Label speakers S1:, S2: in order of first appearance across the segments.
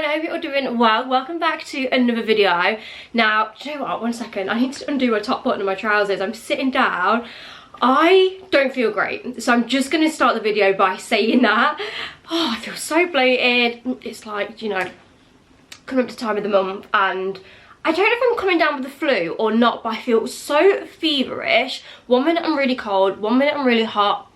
S1: everyone, I hope you're all doing well. Welcome back to another video. Now, do you know what, 1 second, I need to undo my top button of my trousers. I'm sitting down, I don't feel great, so I'm just going to start the video by saying that. Oh, I feel so bloated. It's like, you know, coming up to time of the month, and I don't know if I'm coming down with the flu or not, but I feel so feverish. 1 minute I'm really cold, 1 minute I'm really hot.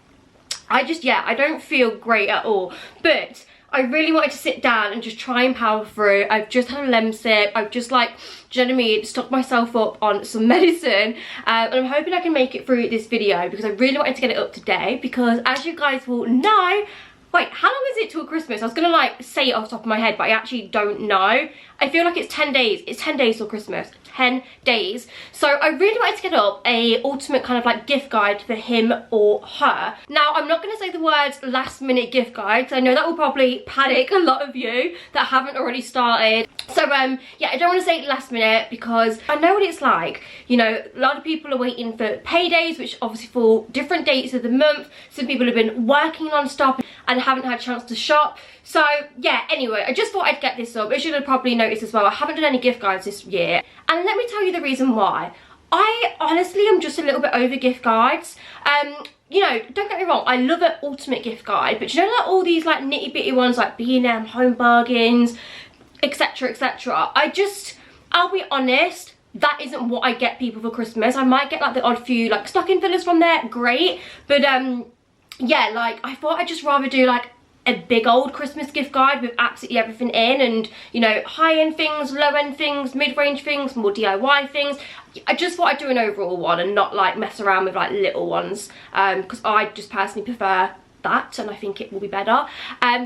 S1: I don't feel great at all, but I really wanted to sit down and just try and power through. I've just had a Lemsip. I've just, like, do you know what I mean, stocked myself up on some medicine, and I'm hoping I can make it through this video because I really wanted to get it up today because, as you guys will know, wait, how long is it till Christmas? I was gonna, like, say it off the top of my head, but I actually don't know. I feel like it's 10 days. It's 10 days till Christmas. 10 days. So I really wanted to get up a ultimate kind of like gift guide for him or her. Now, I'm not going to say the words last minute gift guide because I know that will probably panic a lot of you that haven't already started. So yeah, I don't want to say last minute because I know what it's like. You know, a lot of people are waiting for paydays, which obviously fall different dates of the month. Some people have been working non-stop and haven't had a chance to shop. So yeah, anyway, I just thought I'd get this up. As you should have probably noticed as well, I haven't done any gift guides this year. And let me tell you the reason why. I honestly am just a little bit over gift guides. You know, don't get me wrong, I love an ultimate gift guide, but you know, like all these like nitty bitty ones like B&M, Home Bargains, etc, etc. I'll be honest, that isn't what I get people for Christmas. I might get like the odd few like stocking fillers from there, great. But yeah, like I thought I'd just rather do like a big old Christmas gift guide with absolutely everything in, and you know, high-end things, low-end things, mid-range things, more DIY things. I just thought I'd do an overall one and not like mess around with like little ones, because I just personally prefer that and I think it will be better.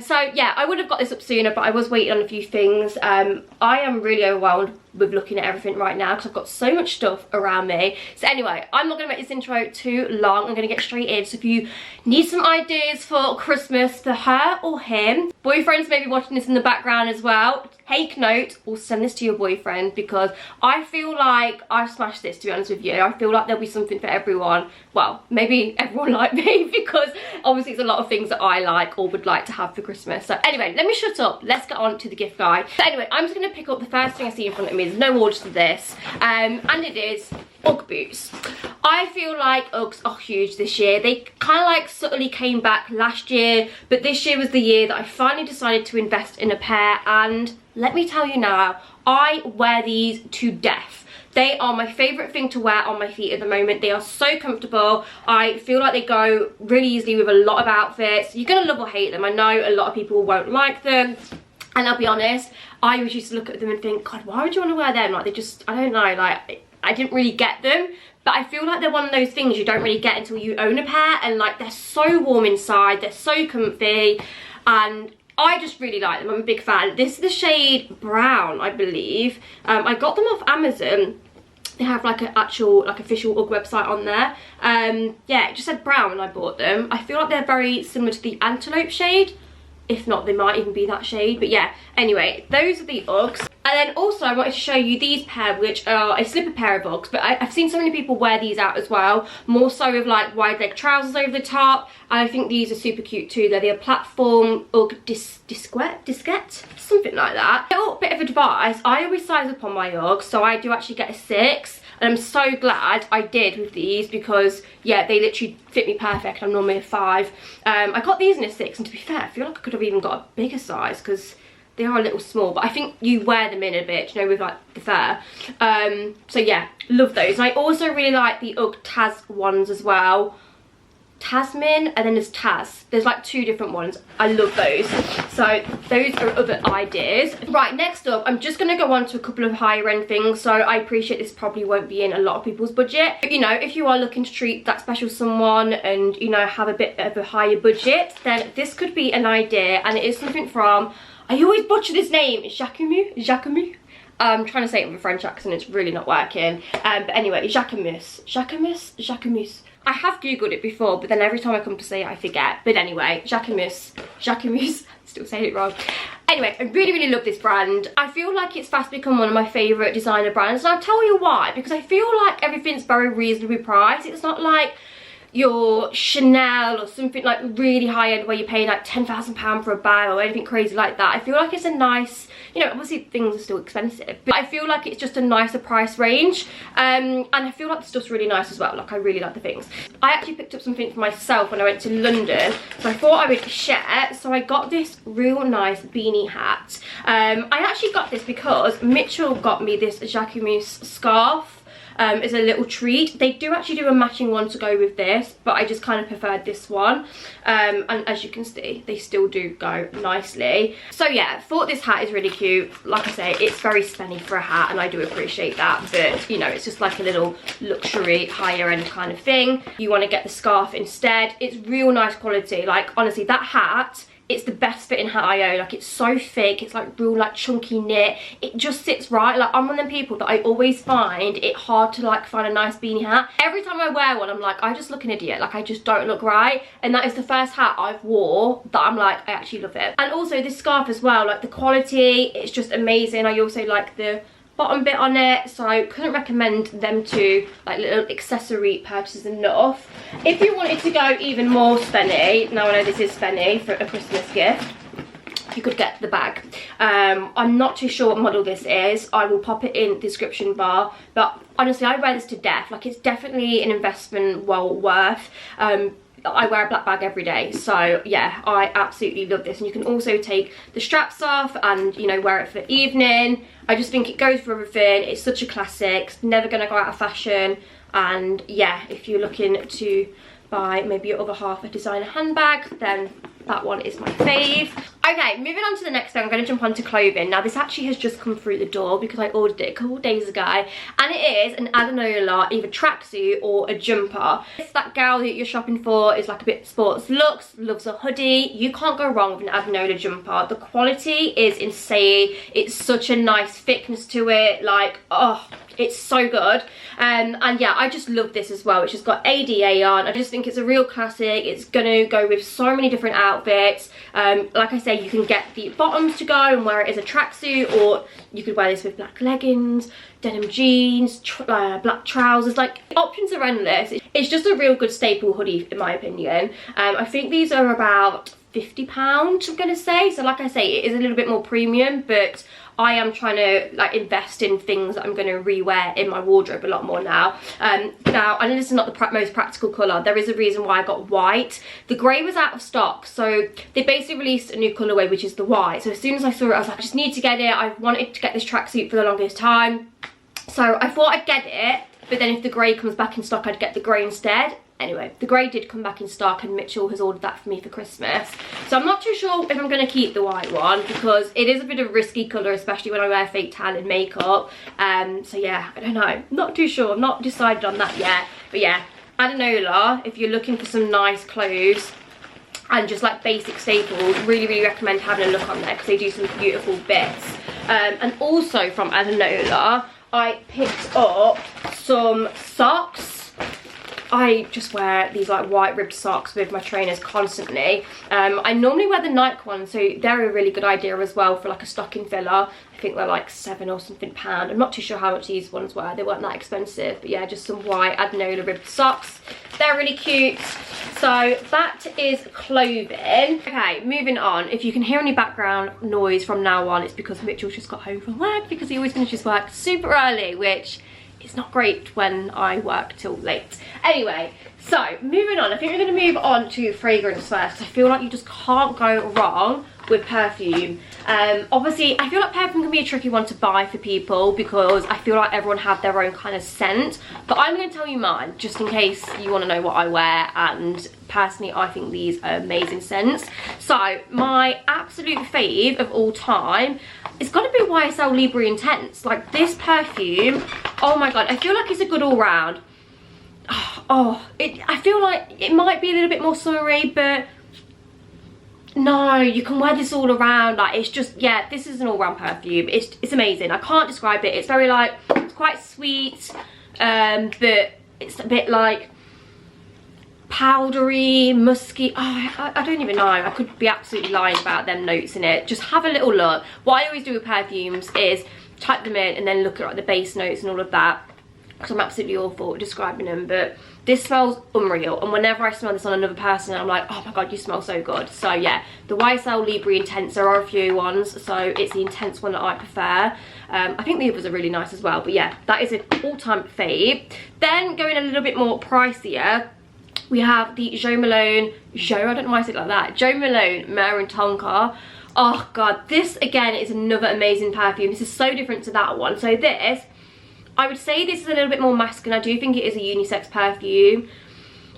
S1: So yeah, I would have got this up sooner, but I was waiting on a few things. I am really overwhelmed with looking at everything right now because I've got so much stuff around me. So anyway, I'm not going to make this intro too long. I'm going to get straight in. So if you need some ideas for Christmas for her or him, boyfriends may be watching this in the background as well, take note or send this to your boyfriend because I feel like I've smashed this, to be honest with you. I feel like there'll be something for everyone. Well, maybe everyone like me because obviously it's a lot of things that I like or would like to have for Christmas. So anyway, let me shut up. Let's get on to the gift guide. So anyway, I'm just going to pick up the first thing I see in front of me. There's no order to this, and it is Ugg boots. I feel like Uggs are huge this year. They kind of like subtly came back last year, but this year was the year that I finally decided to invest in a pair, and let me tell you now, I wear these to death. They are my favourite thing to wear on my feet at the moment. They are so comfortable. I feel like they go really easily with a lot of outfits. You're going to love or hate them. I know a lot of people won't like them. And I'll be honest, I always used to look at them and think, God, why would you want to wear them? Like, they just, I don't know, like, I didn't really get them. But I feel like they're one of those things you don't really get until you own a pair. And, like, they're so warm inside. They're so comfy. And I just really like them. I'm a big fan. This is the shade brown, I believe. I got them off Amazon. They have like an actual, like, official Ugg website on there. Yeah, it just said brown when I bought them. I feel like they're very similar to the antelope shade. If not, they might even be that shade. But yeah, anyway, those are the Uggs. And then also I wanted to show you these pair, which are a slipper pair of Uggs. But I've seen so many people wear these out as well. More so with like wide leg trousers over the top. And I think these are super cute too. They're the platform Ugg disquette, something like that. A little bit of advice, I always size up on my Uggs. So I do actually get a 6. And I'm so glad I did with these because, yeah, they literally fit me perfect. I'm normally a 5. I got these in a 6, and to be fair, I feel like I could have even got a bigger size because they are a little small. But I think you wear them in a bit, you know, with, like, the fur. So, yeah, love those. And I also really like the Ugg Taz ones as well. Tasmin, and then there's Taz. There's like 2 different ones. I love those. So those are other ideas. Right, next up, I'm just going to go on to a couple of higher end things. So I appreciate this probably won't be in a lot of people's budget. But, you know, if you are looking to treat that special someone and, you know, have a bit of a higher budget, then this could be an idea. And it is something from, I always butcher this name, Jacquemus. I'm trying to say it with a French accent, it's really not working. But anyway, Jacquemus. I have googled it before, but then every time I come to say it I forget. But anyway, Jacquemus, still saying it wrong. Anyway, I really, really love this brand. I feel like it's fast become one of my favourite designer brands, and I'll tell you why. Because I feel like everything's very reasonably priced. It's not like your Chanel or something like really high end where you're paying like £10,000 for a bag or anything crazy like that. I feel like it's a nice, you know, obviously things are still expensive, but I feel like it's just a nicer price range. And I feel like the stuff's really nice as well. Like, I really like the things. I actually picked up something for myself when I went to London, so I thought I would share. So I got this real nice beanie hat. I actually got this because Mitchell got me this Jacquemus scarf as a little treat. They do actually do a matching one to go with this, but I just kind of preferred this one. And as you can see, they still do go nicely. So yeah, thought this hat is really cute. Like I say, it's very spenny for a hat, and I do appreciate that, but you know, it's just like a little luxury higher end kind of thing. You want to get the scarf instead. It's real nice quality. Like, honestly, that hat, it's the best fitting hat I own. Like, it's so thick, it's like real like chunky knit. It just sits right. Like, I'm one of them people that I always find it hard to like find a nice beanie hat. Every time I wear one, I'm like, I just look an idiot. Like, I just don't look right. And that is the first hat I've wore that I'm like, I actually love it. And also this scarf as well, like the quality, it's just amazing. I also like the bottom bit on it, so I couldn't recommend them to like little accessory purchases enough. If you wanted to go even more spenny, now I know this is spenny for a Christmas gift, you could get the bag. I'm not too sure what model this is. I will pop it in the description bar, but honestly, I wear this to death. Like, it's definitely an investment well worth. I wear a black bag every day, so yeah, I absolutely love this. And you can also take the straps off and, you know, wear it for the evening. I just think it goes for everything. It's such a classic, it's never going to go out of fashion. And yeah, if you're looking to buy maybe your other half a designer handbag, then that one is my fave. Okay, moving on to the next thing, I'm going to jump onto clothing. Now, this actually has just come through the door because I ordered it a couple of days ago, and it is an Adanola, either tracksuit or a jumper. If that girl that you're shopping for is like a bit sports looks, loves a hoodie, you can't go wrong with an Adanola jumper. The quality is insane. It's such a nice thickness to it. Like, oh, it's so good. And yeah, I just love this as well. It's just got ADA on. I just think it's a real classic. It's gonna go with so many different outfits. Like I say, you can get the bottoms to go and wear it as a tracksuit, or you could wear this with black leggings, denim jeans, black trousers. Like, options are endless. It's just a real good staple hoodie in my opinion. I think these are about £50, I'm gonna say. So like I say, it is a little bit more premium, but I am trying to like invest in things that I'm going to rewear in my wardrobe a lot more now. Now, I know this is not the most practical colour. There is a reason why I got white. The grey was out of stock, so they basically released a new colourway, which is the white. So as soon as I saw it, I was like, I just need to get it. I wanted to get this tracksuit for the longest time, so I thought I'd get it, but then if the grey comes back in stock, I'd get the grey instead. Anyway, the grey did come back in stock, and Mitchell has ordered that for me for Christmas. So I'm not too sure if I'm going to keep the white one, because it is a bit of a risky colour, especially when I wear fake tan and makeup. So yeah, I don't know. Not too sure. I'm not decided on that yet. But yeah, Adanola, if you're looking for some nice clothes and just like basic staples, really, really recommend having a look on there, because they do some beautiful bits. And also from Adanola, I picked up some socks. I just wear these like white ribbed socks with my trainers constantly. I normally wear the Nike ones, so they're a really good idea as well for like a stocking filler. I think they're like £7 or something. I'm not too sure how much these ones were. They weren't that expensive, but yeah, just some white Adanola ribbed socks. They're really cute. So that is clothing. Okay, moving on. If you can hear any background noise from now on, it's because Mitchell's just got home from work, because he always finishes work super early, which it's not great when I work till late. Anyway, so moving on. I think we're going to move on to fragrance first. I feel like you just can't go wrong with perfume. Obviously, I feel like perfume can be a tricky one to buy for people, because I feel like everyone have their own kind of scent. But I'm going to tell you mine, just in case you want to know what I wear. And personally, I think these are amazing scents. So my absolute fave of all time, it's got to be YSL Libre Intense. Like, this perfume, oh my god, I feel like it's a good all-round. I feel like it might be a little bit more summery, but no, you can wear this all around. Like, it's just, yeah, this is an all-round perfume. It's amazing. I can't describe it. It's very like, it's quite sweet, but it's a bit like powdery, musky. I don't even know. I could be absolutely lying about them notes in it. Just have a little look. What I always do with perfumes is type them in and then look at like the base notes and all of that, because I'm absolutely awful at describing them. But This smells unreal, and whenever I smell this on another person, I'm like, oh my god, you smell so good. So yeah, the YSL Libre Intense, there are a few ones, so it's the Intense one that I prefer. I think the others are really nice as well, but yeah, that is an all-time fave. Then going a little bit more pricier, we have the Jo Malone, I don't know why I say it like that, Jo Malone Mare and Tonka. Oh god, this again is another amazing perfume. This is so different to that one. So this, I would say this is a little bit more masculine. I do think it is a unisex perfume.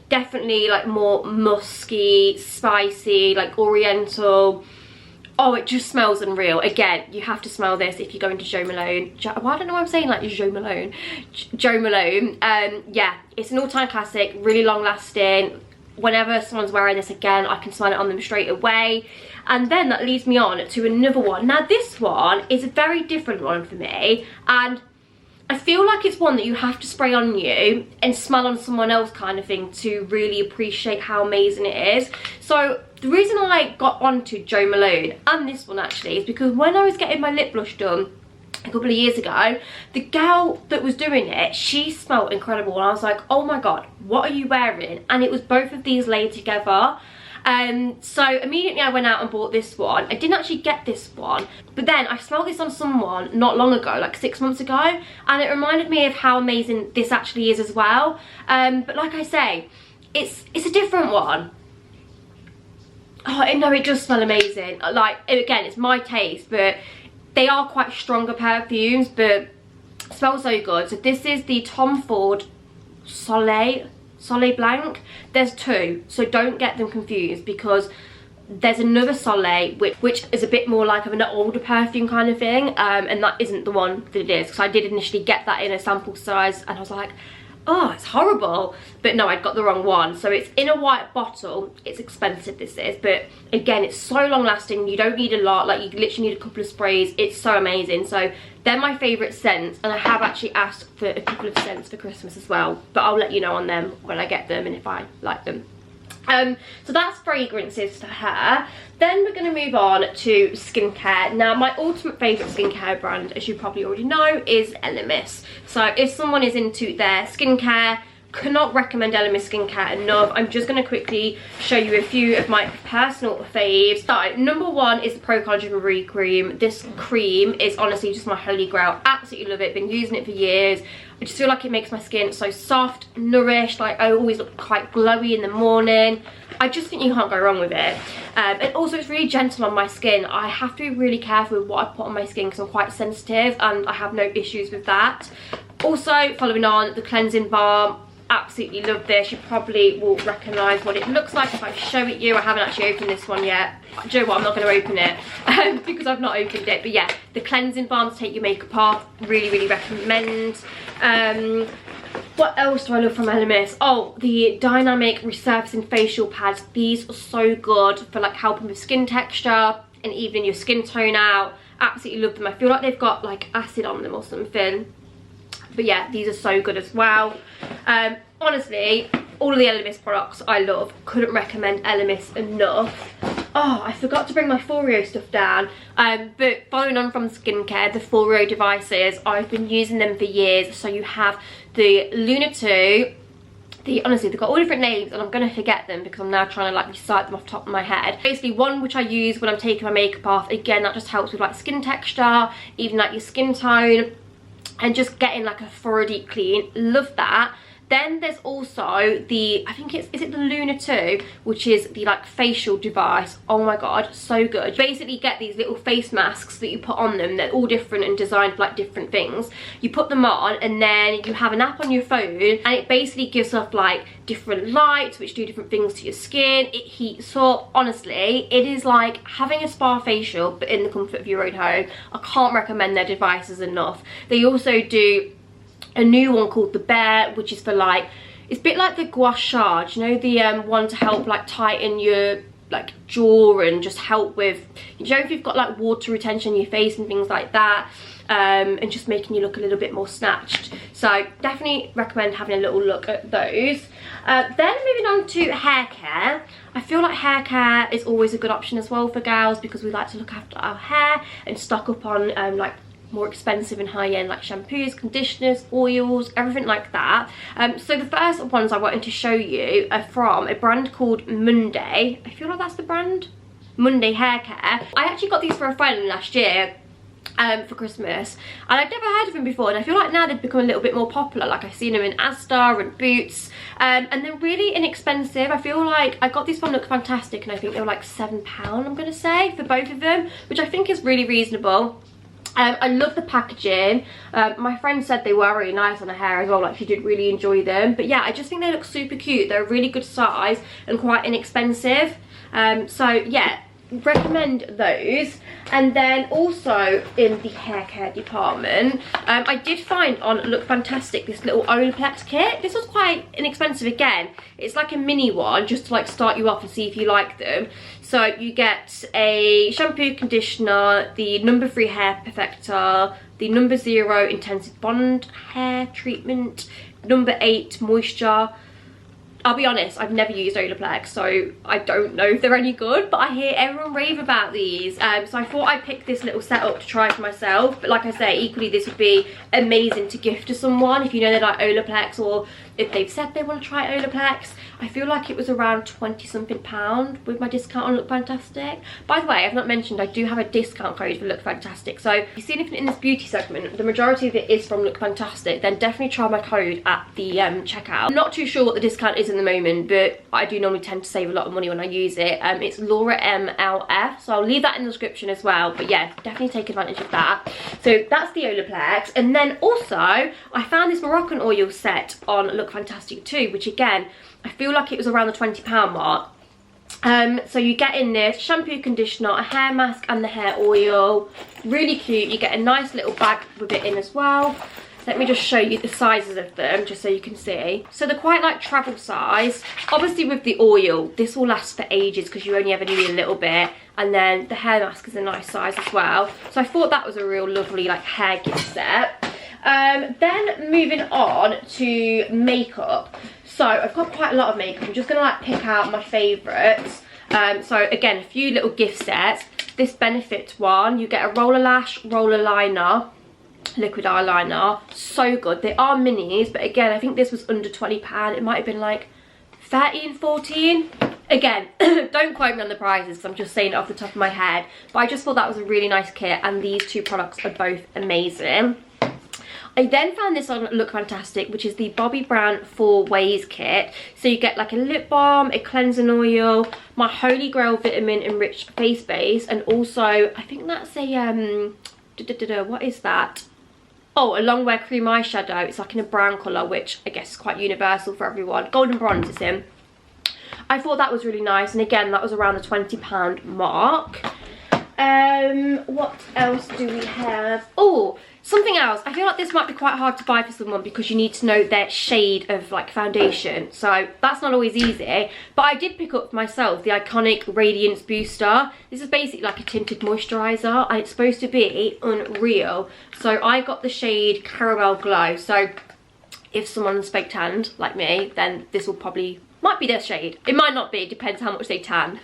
S1: Definitely like more musky, spicy, like oriental. Oh, it just smells unreal. Again, you have to smell this if you go into Jo Malone. I don't know why I'm saying like Jo Malone. Jo Malone. Yeah, it's an all-time classic, really long lasting. Whenever someone's wearing this again, I can smell it on them straight away. And then that leads me on to another one. Now this one is a very different one for me, and I feel like it's one that you have to spray on you and smell on someone else kind of thing to really appreciate how amazing it is. So the reason I got onto Jo Malone, and this one actually, is because when I was getting my lip blush done a couple of years ago, the girl that was doing it, she smelled incredible, and I was like, oh my god, what are you wearing? And it was both of these laid together. So immediately I went out and bought this one. I didn't actually get this one, but then I smelled this on someone not long ago, like 6 months ago, and it reminded me of how amazing this actually is as well. But like I say, it's a different one. Oh no, it does smell amazing. Like, again, it's my taste, but they are quite stronger perfumes, but smell so good. So this is the Tom Ford Soleil Blanc. There's two, so don't get them confused, because there's another Soleil which is a bit more like of an older perfume kind of thing, and that isn't the one that it is, because I did initially get that in a sample size and I was like, oh, it's horrible. But no, I'd got the wrong one. So it's in a white bottle. It's expensive, this is, but again, it's so long lasting. You don't need a lot, like you literally need a couple of sprays. It's so amazing. So they're my favourite scents, and I have actually asked for a couple of scents for Christmas as well, but I'll let you know on them when I get them and if I like them. So that's fragrances for her. Then we're going to move on to skincare. Now, my ultimate favourite skincare brand, as you probably already know, is LMS. So if someone is into their skincare, cannot recommend LMS skincare enough. I'm just going to quickly show you a few of my personal faves. So number one is the Pro Collagen Marie cream. This cream is honestly just my holy grail. Absolutely love it. Been using it for years. I just feel like it makes my skin so soft, nourished. Like, I always look quite glowy in the morning. I just think you can't go wrong with it. And also it's really gentle on my skin. I have to be really careful with what I put on my skin because I'm quite sensitive and I have no issues with that. Also, following on, the cleansing balm. Absolutely love this. You probably will recognise what it looks like if I show it you. I haven't actually opened this one yet. Do you know what, I'm not going to open it because I've not opened it. But yeah, the cleansing balm to take your makeup off, really recommend. What else do I love from LMS? Oh, the dynamic resurfacing facial pads. These are so good for like helping with skin texture and even your skin tone out. Absolutely love them. I feel like they've got like acid on them or something. But yeah, these are so good as well. Honestly, all of the LMS products I love. Couldn't recommend LMS enough. Oh, I forgot to bring my Foreo stuff down. But following on from skincare, the Foreo devices, I've been using them for years. So you have the Luna 2. Honestly, they've got all different names and I'm going to forget them because I'm now trying to like recite them off the top of my head. Basically, one which I use when I'm taking my makeup off. Again, that just helps with like skin texture, even like your skin tone, and just getting like a thorough deep clean. Love that. Then there's also the, I think is it the Luna 2, which is the like facial device. Oh my god, so good. Basically get these little face masks that you put on them. They're all different and designed for like different things. You put them on and then you have an app on your phone and it basically gives off like different lights which do different things to your skin. It heats up. Honestly, it is like having a spa facial but in the comfort of your own home. I can't recommend their devices enough. They also do a new one called the Bear, which is for like, it's a bit like the Gua Sha, you know, the one to help like tighten your like jaw and just help with, you know, if you've got like water retention in your face and things like that, and just making you look a little bit more snatched. So definitely recommend having a little look at those. Then moving on to hair care. I feel like hair care is always a good option as well for girls because we like to look after our hair and stock up on like more expensive and high-end, like shampoos, conditioners, oils, everything like that. So the first ones I wanted to show you are from a brand called Monday. I feel like that's the brand, Monday Hair Care. I actually got these for a friend last year for Christmas, and I'd never heard of them before, and I feel like now they've become a little bit more popular. Like I've seen them in Asda and Boots, and they're really inexpensive. I feel like I got these from Look Fantastic, and I think they were like £7, I'm gonna say, for both of them, which I think is really reasonable. I love the packaging. My friend said they were really nice on her hair as well, like she did really enjoy them. But yeah, I just think they look super cute. They're a really good size and quite inexpensive. So yeah, recommend those. And then also in the hair care department, I did find on Look Fantastic this little Olaplex kit. This was quite inexpensive again. It's like a mini one just to like start you off and see if you like them. So you get a shampoo, conditioner, the No. 3 hair perfector, the No. 0 intensive bond hair treatment, No. 8 moisture. I'll be honest, I've never used Olaplex, so I don't know if they're any good, but I hear everyone rave about these. So I thought I'd pick this little set up to try for myself. But like I say, equally this would be amazing to gift to someone if you know they like Olaplex, or if they've said they want to try Olaplex. I feel like it was around £20-something with my discount on Look Fantastic. By the way, I've not mentioned I do have a discount code for Look Fantastic. So if you see anything in this beauty segment, the majority of it is from Look Fantastic, then definitely try my code at the checkout. I'm not too sure what the discount is in the moment, but I do normally tend to save a lot of money when I use it. It's LAURAMLF, so I'll leave that in the description as well. But yeah, definitely take advantage of that. So that's the Olaplex. And then also I found this Moroccan oil set on Look Fantastic too, which again, I feel like it was around the £20 mark. So you get in this shampoo, conditioner, a hair mask and the hair oil. Really cute. You get a nice little bag with it in as well. Let me just show you the sizes of them just so you can see. So they're quite like travel size. Obviously with the oil, this will last for ages because you only ever need a little bit. And then the hair mask is a nice size as well. So I thought that was a real lovely like hair gift set. Then moving on to makeup. So I've got quite a lot of makeup. I'm just gonna like pick out my favourites. So again, a few little gift sets. This Benefit one, you get a roller lash, roller liner, liquid eyeliner. So good. They are minis, but again, I think this was under £20. It might have been like 13, 14. Again, don't quote me on the prices because I'm just saying it off the top of my head. But I just thought that was a really nice kit, and these two products are both amazing. I then found this on Look Fantastic, which is the Bobbi Brown 4 Ways kit. So you get like a lip balm, a cleansing oil, my Holy Grail vitamin enriched face base, and also I think that's a what is that? Oh, a long wear cream eyeshadow. It's like in a brown colour, which I guess is quite universal for everyone. Golden bronze is in. I thought that was really nice, and again that was around the £20 mark. What else do we have? Oh, something else. I feel like this might be quite hard to buy for someone because you need to know their shade of like foundation, so that's not always easy. But I did pick up for myself the iconic Radiance Booster. This is basically like a tinted moisturiser, and it's supposed to be unreal. So I got the shade Caramel Glow. So if someone's fake tanned like me, then this will probably might be their shade. It might not be, it depends how much they tan.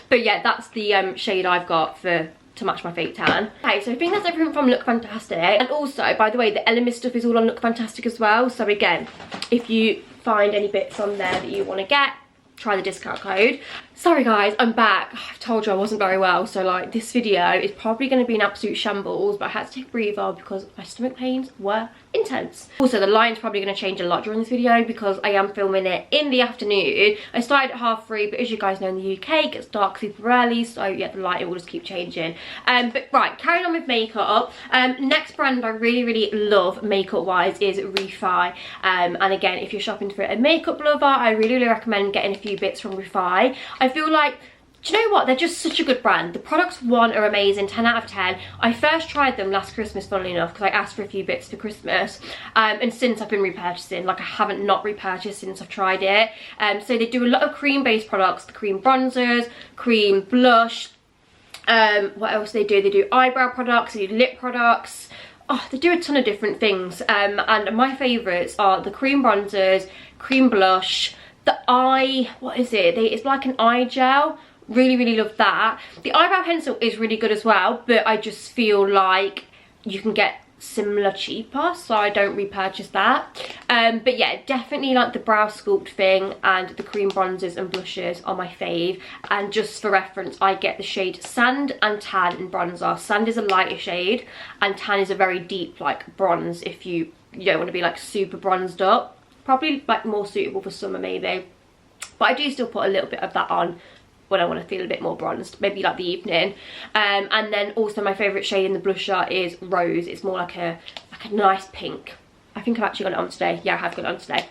S1: But yeah, that's the shade I've got to match my fake tan. Okay, so I think that's everything from Look Fantastic. And also, by the way, the Elemis stuff is all on Look Fantastic as well. So again, if you find any bits on there that you want to get, try the discount code. Sorry guys, I'm back. I've told you I wasn't very well, so like this video is probably going to be an absolute shambles, but I had to take a breather because my stomach pains were intense. Also, the lighting's probably going to change a lot during this video because I am filming it in the afternoon. I started at 3:30, but as you guys know, in the UK it gets dark super early, so yeah, the lighting will just keep changing. But right, carrying on with makeup. Next brand I really love makeup wise is Refy. And again, if you're shopping for a makeup lover, I really recommend getting a few bits from Refy. I feel like, do you know what, they're just such a good brand. The products, one, are amazing, 10 out of 10. I first tried them last Christmas, funnily enough, because I asked for a few bits for Christmas, and since I've been repurchasing. Like, I haven't not repurchased since I've tried it. So they do a lot of cream based products, the cream bronzers, cream blush, what else they do? They do eyebrow products, they do lip products. Oh, they do a ton of different things, and my favourites are the cream bronzers, cream blush, the eye, what is it? It's like an eye gel. Really love that. The eyebrow pencil is really good as well, but I just feel like you can get similar cheaper, so I don't repurchase that. But yeah, definitely like the brow sculpt thing and the cream bronzers and blushes are my fave. And just for reference, I get the shade Sand and Tan in bronzer. Sand is a lighter shade and Tan is a very deep like bronze if you don't want to be like super bronzed up. Probably like more suitable for summer maybe, but I do still put a little bit of that on when I want to feel a bit more bronzed, maybe like the evening. And then also my favourite shade in the blusher is Rose. It's more like a nice pink. I think I've actually got it on today. Yeah, I have got it on today.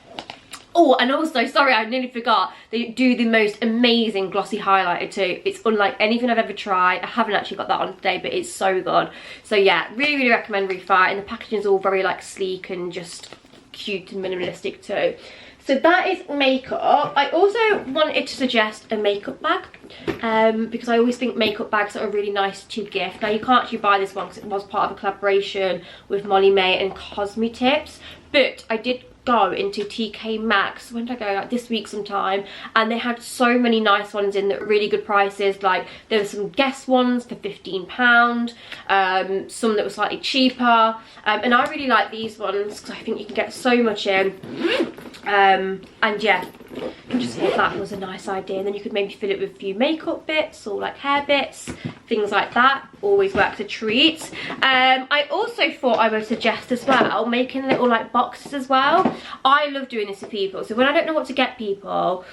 S1: Oh, and also, sorry, I nearly forgot, they do the most amazing glossy highlighter too. It's unlike anything I've ever tried. I haven't actually got that on today, but it's so good. So yeah, really, really recommend Refy. And the packaging is all very like sleek and just cute and minimalistic too. So that is makeup. I also wanted to suggest a makeup bag because I always think makeup bags are really nice to gift. Now you can't actually buy this one because it was part of a collaboration with Molly May and Cosmetips, but I did go into TK Maxx, when did I go, like this week sometime, and they had so many nice ones in at really good prices. Like there were some Guess ones for £15, some that were slightly cheaper, and I really like these ones because I think you can get so much in. And yeah, I just thought that was a nice idea. And then you could maybe fill it with a few makeup bits or like hair bits, things like that. Always works a treat. I also thought I would suggest as well making little like boxes as well. I love doing this with people. So when I don't know what to get people,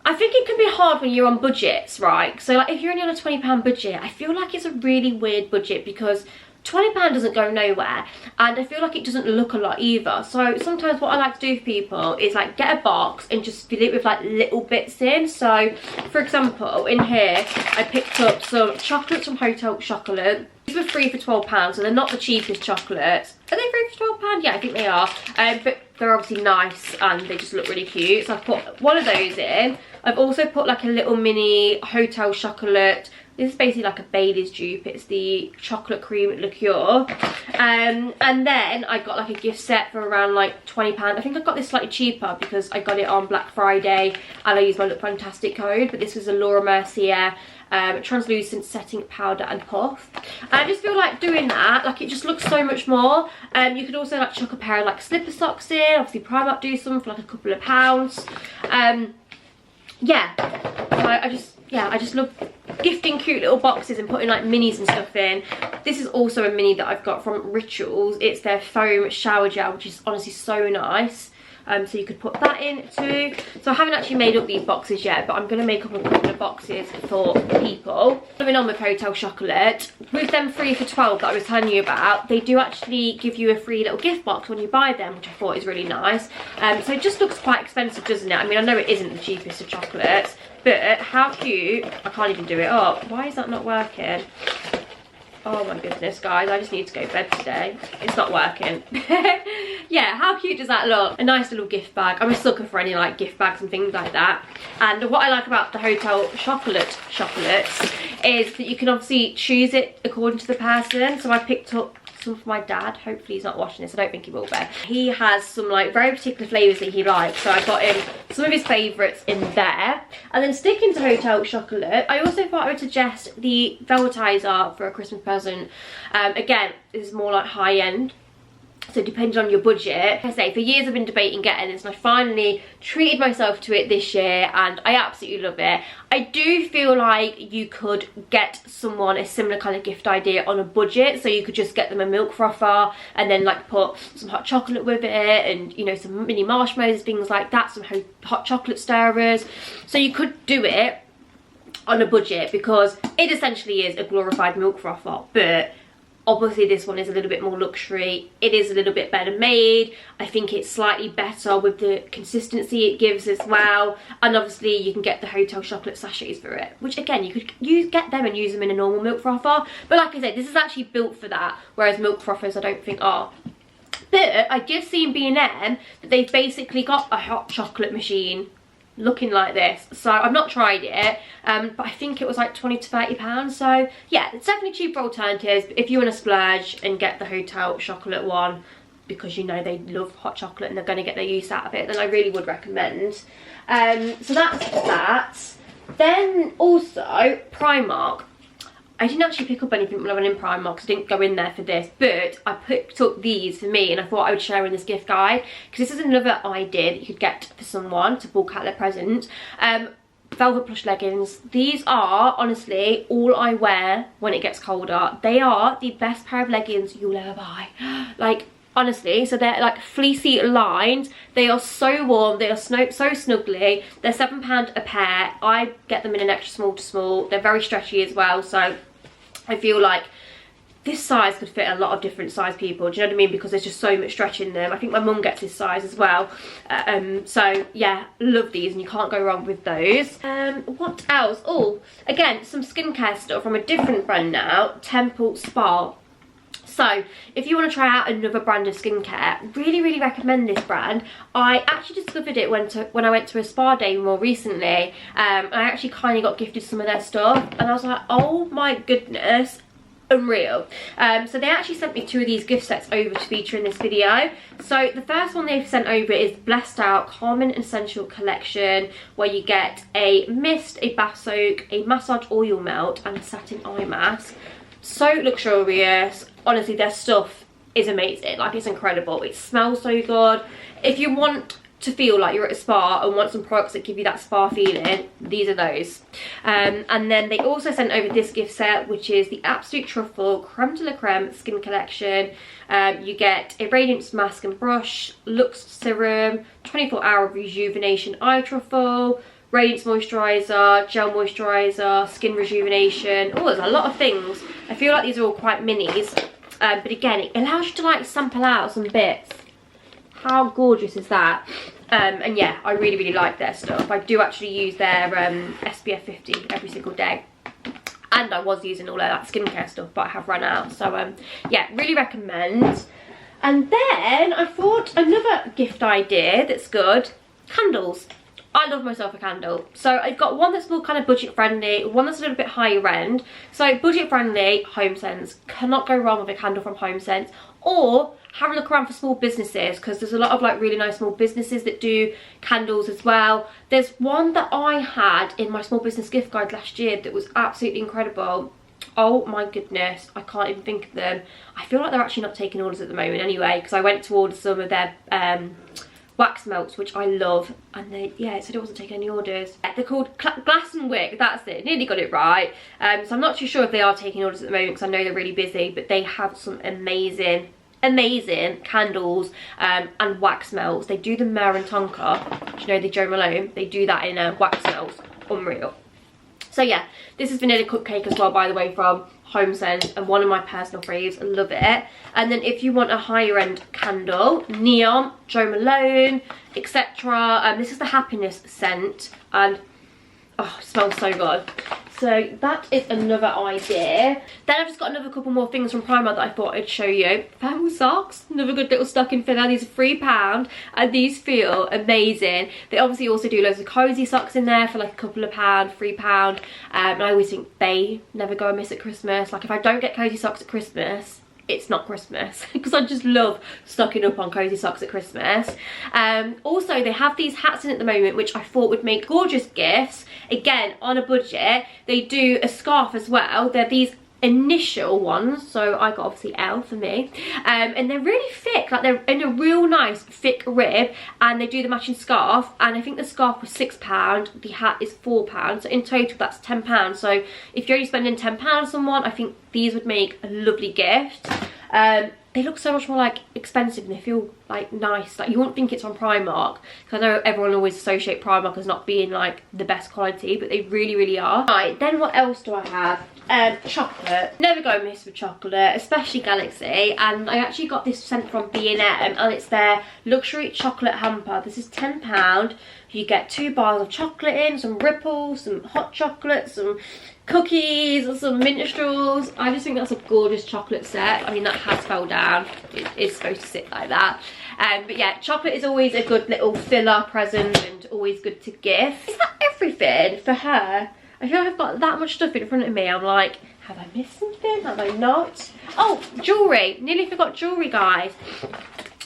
S1: I think it can be hard when you're on budgets, right? So like if you're only on a £20 budget, I feel like it's a really weird budget because £20 doesn't go nowhere, and I feel like it doesn't look a lot either. So sometimes what I like to do for people is like get a box and just fill it with like little bits in. So for example, in here I picked up some chocolates from Hotel Chocolate. These were 3 for £12, so they're not the cheapest chocolates. Are they 3 for £12? Yeah, I think they are. But they're obviously nice and they just look really cute. So I've put one of those in. I've also put like a little mini Hotel Chocolate. This is basically like a Bailey's dupe. It's the chocolate cream liqueur. And then I got like a gift set for around like £20. I think I got this slightly cheaper because I got it on Black Friday and I used my Look Fantastic code. But this was a LAURAMLF translucent setting powder and puff. And I just feel like doing that, like it just looks so much more. You could also like chuck a pair of like slipper socks in. Obviously Primark do some for like a couple of pounds. Yeah, I just love gifting cute little boxes and putting like minis and stuff in. This is also a mini that I've got from Rituals. It's their foam shower gel, which is honestly so nice. So you could put that in too. So I haven't actually made up these boxes yet, but I'm going to make up a couple of boxes for people. Moving on with Hotel Chocolate, with them 3 for £12 that I was telling you about, they do actually give you a free little gift box when you buy them, which I thought is really nice. So it just looks quite expensive, doesn't it? I mean, I know it isn't the cheapest of chocolates, but how cute. I can't even do it up. Why is that not working? Oh my goodness, guys, I just need to go to bed today. It's not working. Yeah, how cute does that look? A nice little gift bag. I'm a sucker for any like gift bags and things like that. And what I like about the Hotel chocolates is that you can obviously choose it according to the person. So I picked up some for my dad. Hopefully he's not watching this. I don't think he will be. He has some like very particular flavours that he likes, so I got him some of his favourites in there. And then sticking to Hotel Chocolate, I also thought I would suggest the Velvetizer for a Christmas present. Again, this is more like high end, so depending on your budget. Like I say, for years I've been debating getting this, and I finally treated myself to it this year and I absolutely love it. I do feel like you could get someone a similar kind of gift idea on a budget, so you could just get them a milk frother and then like put some hot chocolate with it and, you know, some mini marshmallows, things like that, some hot chocolate stirrers. So you could do it on a budget because it essentially is a glorified milk frother, but obviously this one is a little bit more luxury. It is a little bit better made. I think it's slightly better with the consistency it gives as well. And obviously you can get the Hotel Chocolate sachets for it, which again, you could get them and use them in a normal milk frother. But like I said, this is actually built for that, whereas milk frothers I don't think are. But I did see in B&M that they've basically got a hot chocolate machine looking like this. So I've not tried it, but I think it was like £20 to £30. So yeah, it's definitely cheaper alternatives. But if you want to splurge and get the Hotel Chocolate one, because you know they love hot chocolate and they're going to get their use out of it, then I really would recommend. So that's that. Then also Primark. I didn't actually pick up anything when I went in Primark, because I didn't go in there for this, but I picked up these for me, and I thought I would share in this gift guide, because this is another idea that you could get for someone to bulk out their present. Velvet plush leggings. These are honestly all I wear when it gets colder. They are the best pair of leggings you'll ever buy. Like, honestly, so they're like fleecy lined. They are so warm, they are so snuggly. They're £7 a pair. I get them in an extra small to small. They're very stretchy as well, so I feel like this size could fit a lot of different size people, do you know what I mean? Because there's just so much stretch in them. I think my mum gets this size as well. So yeah, love these, and you can't go wrong with those. What else? Oh, again, some skincare stuff from a different brand now, Temple Spa. So if you want to try out another brand of skincare, really recommend this brand. I actually discovered it when I went to a spa day more recently. I actually kind of got gifted some of their stuff, and I was like, oh my goodness, unreal. So they actually sent me 2 of these gift sets over to feature in this video. So the first one they've sent over is Blessed Out Calming Essential Collection, where you get a mist, a bath soak, a massage oil melt, and a satin eye mask. So luxurious. Honestly, their stuff is amazing. Like, it's incredible. It smells so good. If you want to feel like you're at a spa and want some products that give you that spa feeling, these are those. And then they also sent over this gift set, which is the Absolute Truffle Creme de la Creme Skin Collection. You get a Radiance Mask and Brush, Luxe Serum, 24-hour Rejuvenation Eye Truffle, Radiance Moisturiser, Gel Moisturiser, Skin Rejuvenation. Oh, there's a lot of things. I feel like these are all quite minis. But again, it allows you to like sample out some bits. How gorgeous is that? And yeah, I really like their stuff. I do actually use their SPF 50 every single day. And I was using all of that skincare stuff, but I have run out. So yeah, really recommend. And then I thought another gift idea that's good, candles. I love myself a candle. So I've got one that's more kind of budget friendly, one that's a little bit higher end. So budget friendly, HomeSense. Cannot go wrong with a candle from HomeSense. Or have a look around for small businesses, because there's a lot of like really nice small businesses that do candles as well. There's one that I had in my small business gift guide last year that was absolutely incredible. Oh my goodness, I can't even think of them. I feel like they're actually not taking orders at the moment anyway, because I went to order some of their wax melts, which I love, and they, yeah, it said it wasn't taking any orders. They're called Glass and Wick, that's it, nearly got it right. So I'm not too sure if they are taking orders at the moment, because I know they're really busy, but they have some amazing candles and wax melts. They do the Myrrh and Tonka, you know, the Joe Malone, they do that in wax melts. Unreal. So yeah, this is vanilla cupcake as well, by the way, from HomeSense, and one of my personal faves. I love it. And then if you want a higher end candle, Neon, Joe Malone, etc. This is the Happiness scent, and oh, it smells so good. So that is another idea. Then I've just got another couple more things from Primark that I thought I'd show you. Thermal socks, another good little stocking filler. These are £3 and these feel amazing. They obviously also do loads of cozy socks in there for like a couple of pounds, £3. And I always think they never go amiss at Christmas. Like if I don't get cozy socks at Christmas, it's not Christmas, because I just love stocking up on cozy socks at Christmas. Also, they have these hats in at the moment, which I thought would make gorgeous gifts. Again, on a budget. They do a scarf as well. They're these initial ones, so I got obviously L for me, and they're really thick, like they're in a real nice thick rib, and they do the matching scarf, and I think the scarf was £6, the hat is £4, so in total that's £10. So if you're only spending £10 on someone, I think these would make a lovely gift. They look so much more like expensive, and they feel like nice. Like you wouldn't think it's from Primark, because I know everyone always associate Primark as not being like the best quality, but they really are. Right, then what else do I have? Chocolate. Never go amiss with chocolate, especially Galaxy. And I actually got this sent from B&M, and it's their luxury chocolate hamper. This is £10. You get 2 bars of chocolate in, some ripples, some hot chocolate, some cookies, and some minstrels. I just think that's a gorgeous chocolate set. I mean, that has fell down. It is supposed to sit like that. But yeah, chocolate is always a good little filler present and always good to gift. Is that everything for her? I feel like I've got that much stuff in front of me. I'm like, have I missed something? Have I not? Oh, jewellery. Nearly forgot jewellery, guys.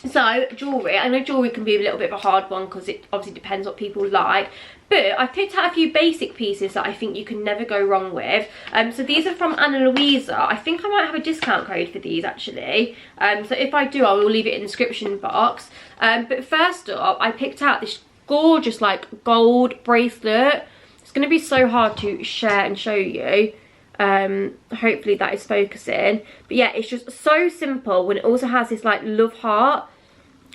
S1: So jewellery, I know jewellery can be a little bit of a hard one because it obviously depends what people like, but I picked out a few basic pieces that I think you can never go wrong with. So these are from Ana Luisa. I think I might have a discount code for these actually, so if I do I will leave it in the description box. But first up, I picked out this gorgeous like gold bracelet. It's going to be so hard to share and show you. Hopefully that is focusing, but yeah, it's just so simple, and it also has this like love heart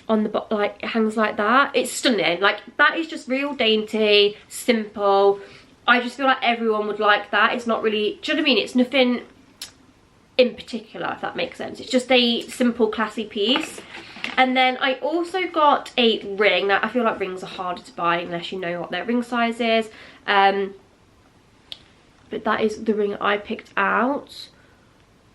S1: on the bottom, like it hangs like that. It's stunning. Like, that is just real dainty, simple. I just feel like everyone would like that. It's not really, do you know what I mean? It's nothing in particular, if that makes sense. It's just a simple, classy piece. And then I also got a ring. Now I feel like rings are harder to buy unless you know what their ring size is. But that is the ring I picked out.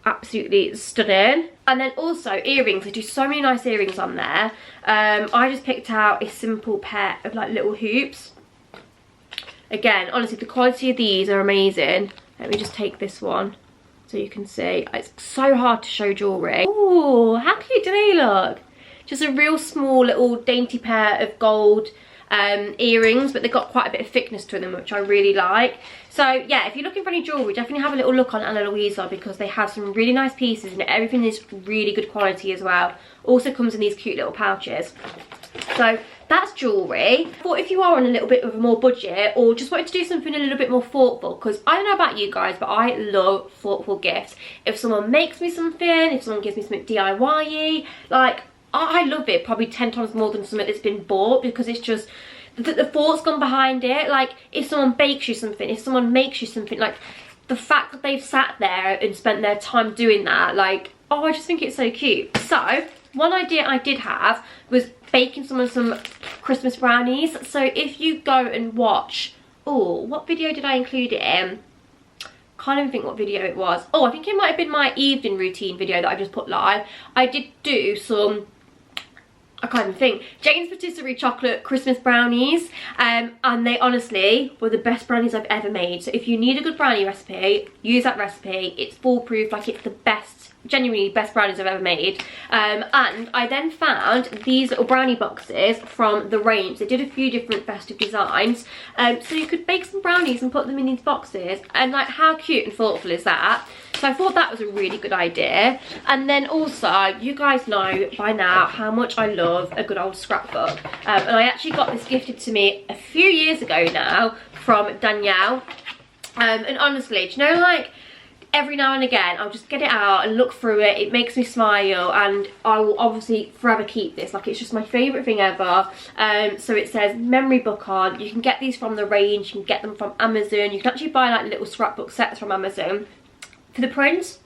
S1: Absolutely stunning. And then also earrings. They do so many nice earrings on there. I just picked out a simple pair of like little hoops. Again, honestly, the quality of these are amazing. Let me just take this one so you can see. It's so hard to show jewellery. Oh, how cute do they look? Just a real small little dainty pair of gold earrings, but they've got quite a bit of thickness to them, which I really like. So yeah, if you're looking for any jewellery, definitely have a little look on Ana Luisa, because they have some really nice pieces and everything is really good quality as well. Also comes in these cute little pouches. So that's jewellery. I thought if you are on a little bit of a more budget, or just wanted to do something a little bit more thoughtful, because I don't know about you guys, but I love thoughtful gifts. If someone makes me something, if someone gives me something DIY-y, like, I love it probably 10 times more than something that's been bought, because it's just the thought's gone behind it. Like, if someone bakes you something, if someone makes you something, like the fact that they've sat there and spent their time doing that, like, oh, I just think it's so cute. So one idea I did have was baking someone some Christmas brownies. So if you go and watch, oh, what video did I include it in? Can't even think what video it was. Oh, I think it might have been my evening routine video that I just put live. I did do some, I can't even think, Jane's Patisserie chocolate Christmas brownies, and they honestly were the best brownies I've ever made. So if you need a good brownie recipe, use that recipe. It's foolproof. Like, it's the best, genuinely best brownies I've ever made. And I then found these little brownie boxes from the range. They did a few different festive designs, so you could bake some brownies and put them in these boxes, and like, how cute and thoughtful is that? So I thought that was a really good idea. And then also, you guys know by now how much I love a good old scrapbook, and I actually got this gifted to me a few years ago now from Danielle, and honestly, do you know, like, every now and again I'll just get it out and look through it. It makes me smile, and I will obviously forever keep this. Like, it's just my favourite thing ever. So it says memory book on. You can get these from the range, you can get them from Amazon. You can actually buy like little scrapbook sets from Amazon. For the prints,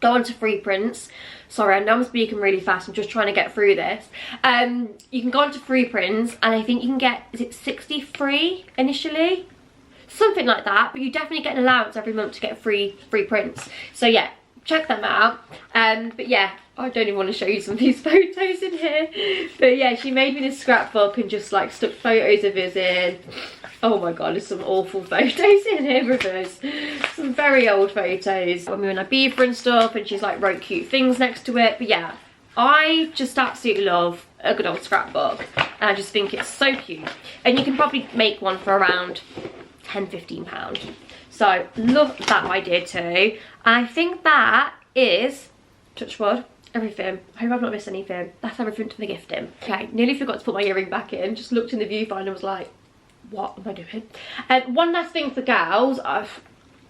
S1: go on to free prints. Sorry, I know I'm speaking really fast, I'm just trying to get through this. You can go on to free prints, and I think you can get, is it 63 initially? Something like that, but you definitely get an allowance every month to get free prints. So yeah, check them out. But yeah, I don't even want to show you some of these photos in here. But yeah, she made me this scrapbook and just like stuck photos of us in. Oh my god, there's some awful photos in here of us. Some very old photos. When we were in Ibiza and stuff, and she's like wrote cute things next to it. But yeah, I just absolutely love a good old scrapbook. And I just think it's so cute. And you can probably make one for around £10–15. So love that idea too. And I think that is, touch wood, everything. I hope I've not missed anything. That's everything to the gifting. Okay, nearly forgot to put my earring back in. Just looked in the viewfinder and was like, what am I doing? One last thing for gals, a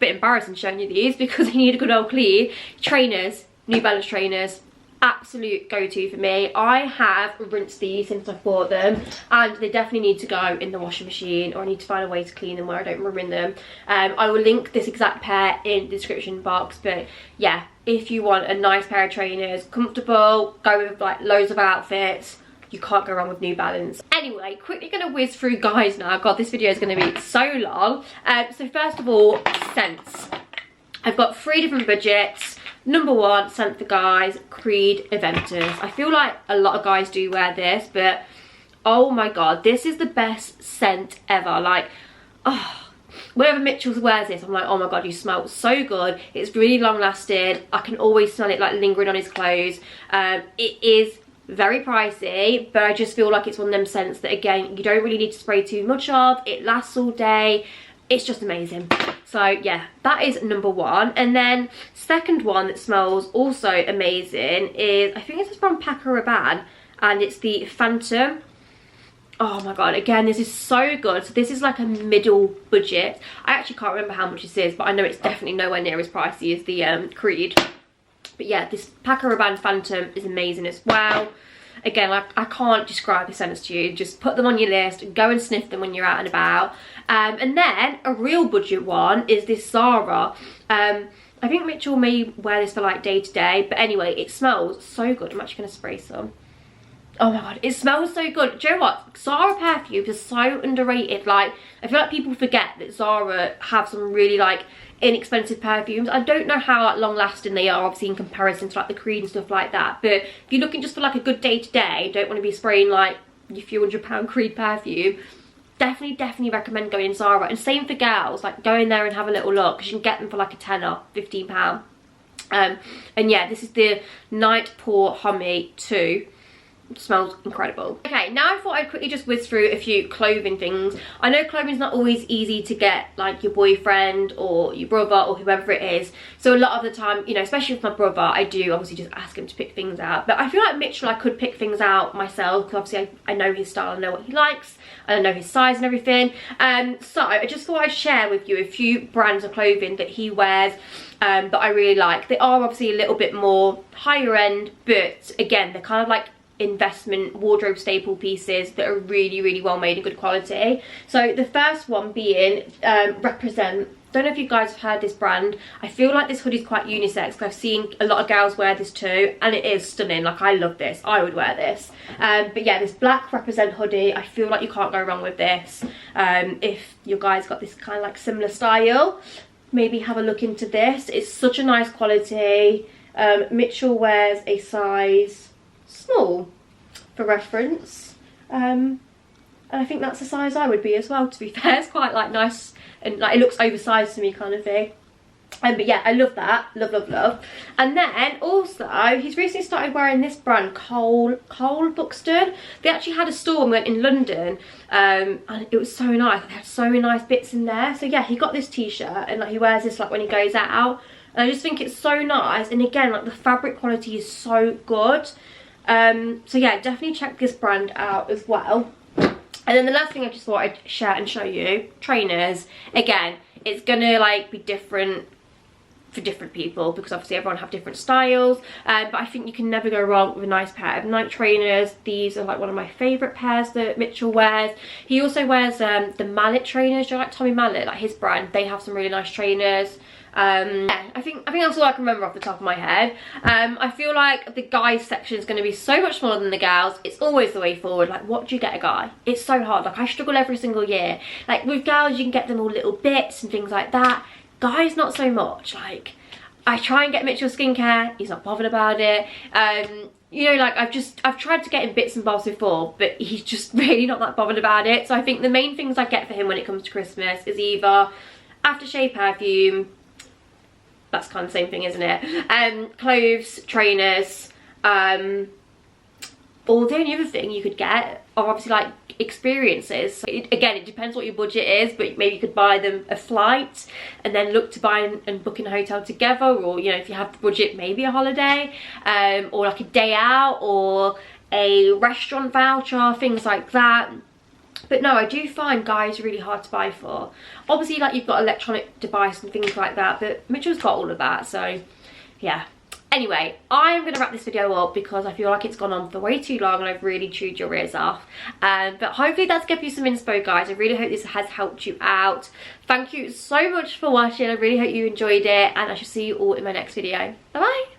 S1: bit embarrassing showing you these because they need a good old clean. Trainers, New Balance trainers, absolute go-to for me. I have rinsed these since I bought them, and they definitely need to go in the washing machine, or I need to find a way to clean them where I don't ruin them. I will link this exact pair in the description box. But yeah, if you want a nice pair of trainers, comfortable, go with like loads of outfits, you can't go wrong with New Balance. Anyway, quickly gonna whiz through guys now. God, this video is gonna be so long. So first of all, scents. I've got 3 different budgets. Number 1, scent for guys, Creed Aventus. I feel like a lot of guys do wear this, but oh my god, this is the best scent ever. Like, oh, whenever Mitchell wears this, I'm like, oh my god, you smell so good. It's really long lasting. I can always smell it like lingering on his clothes. It is very pricey, but I just feel like it's one of them scents that, again, you don't really need to spray too much of. It lasts all day. It's just amazing. So yeah, that is number one. And then second one that smells also amazing is, I think this is from Paco Rabanne, and it's the Phantom. Oh my god, again, this is so good. So this is like a middle budget. I actually can't remember how much this is, but I know it's definitely nowhere near as pricey as the Creed. But yeah, this Paco Rabanne Phantom is amazing as well. Again, like, I can't describe the scents to you. Just put them on your list, go and sniff them when you're out and about. And then a real budget one is this Zara. I think Mitchell may wear this for like day to day, but anyway, it smells so good. I'm actually going to spray some. Oh my god, it smells so good. Do you know what? Zara perfumes are so underrated. Like, I feel like people forget that Zara have some really like inexpensive perfumes. I don't know how like long lasting they are, obviously, in comparison to like the Creed and stuff like that, but if you're looking just for like a good day to day, don't want to be spraying like your few £100 Creed perfume, definitely recommend going in Zara. And same for girls, like go in there and have a little look, because you can get them for like a tenner, £15. And yeah, this is the Night Pour Homme 2. It smells incredible. Okay, now I thought I'd quickly just whiz through a few clothing things. I know clothing's not always easy to get, like your boyfriend or your brother or whoever it is. So a lot of the time, you know, especially with my brother, I do obviously just ask him to pick things out. But I feel like Mitchell, I could pick things out myself, because obviously I know his style, I know what he likes, I know his size and everything. So I just thought I'd share with you a few brands of clothing that he wears that I really like. They are obviously a little bit more higher end, but again, they're kind of like investment wardrobe staple pieces that are really well made and good quality. So the first one being Represent. Don't know if you guys have heard this brand. I feel like this hoodie is quite unisex, because I've seen a lot of girls wear this too, and it is stunning. Like, I love this. I would wear this. But yeah, this black Represent hoodie, I feel like you can't go wrong with this. If your guys got this kind of like similar style, maybe have a look into this. It's such a nice quality. Mitchell wears a size small for reference, and I think that's the size I would be as well, to be fair. It's quite like nice, and like it looks oversized to me kind of thing. But yeah, I love that. Love. And then also, he's recently started wearing this brand, Cole Buxton. They actually had a store and went in London, and it was so nice. They had so many nice bits in there. So yeah, he got this t-shirt, and like he wears this like when he goes out, and I just think it's so nice. And again, like the fabric quality is so good. So yeah, definitely check this brand out as well. And then the last thing I just thought I'd share and show you, trainers. Again, it's gonna like be different for different people, because obviously everyone have different styles, but I think you can never go wrong with a nice pair of night trainers. These are like one of my favourite pairs that Mitchell wears. He also wears the Mallet trainers. Do you like Tommy Mallet, like his brand? They have some really nice trainers. Yeah, I think that's all I can remember off the top of my head. I feel like the guys section is going to be so much smaller than the girls. It's always the way forward. Like, what do you get a guy? It's so hard. Like, I struggle every single year. Like, with girls, you can get them all little bits and things like that. Guys, not so much. Like, I try and get Mitchell skincare. He's not bothered about it. You know, like, I've tried to get him bits and bobs before, but he's just really not that bothered about it. So I think the main things I get for him when it comes to Christmas is either aftershave perfume. That's kind of the same thing, isn't it? Clothes, trainers, or the only other thing you could get are obviously like experiences. So again, it depends what your budget is, but maybe you could buy them a flight and then look to buy and book in a hotel together, or, you know, if you have the budget, maybe a holiday, or like a day out, or a restaurant voucher, things like that. But no, I do find guys really hard to buy for. Obviously, like, you've got electronic device and things like that, but Mitchell's got all of that, so yeah. Anyway, I'm going to wrap this video up because I feel like it's gone on for way too long and I've really chewed your ears off. But hopefully that's given you some inspo, guys. I really hope this has helped you out. Thank you so much for watching. I really hope you enjoyed it, and I shall see you all in my next video. Bye-bye.